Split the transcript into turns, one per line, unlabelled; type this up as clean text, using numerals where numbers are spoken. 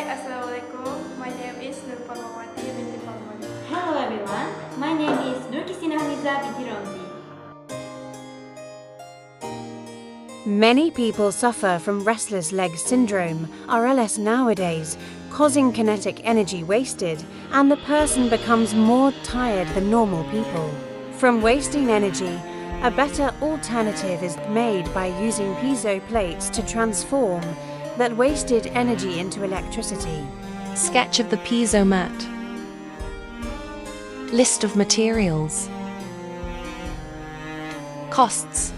Assalamualaikum. My name is Nurparmawati binti Parmani.
Hello everyone, my name is Nurkisina Hamiza binti Romzi.
Many people suffer from restless leg syndrome, RLS nowadays, causing kinetic energy wasted, and the person becomes more tired than normal people. From wasting energy, a better alternative is made by using piezo plates to transform that wasted energy into electricity.
Sketch of the piezo mat. List of materials. Costs.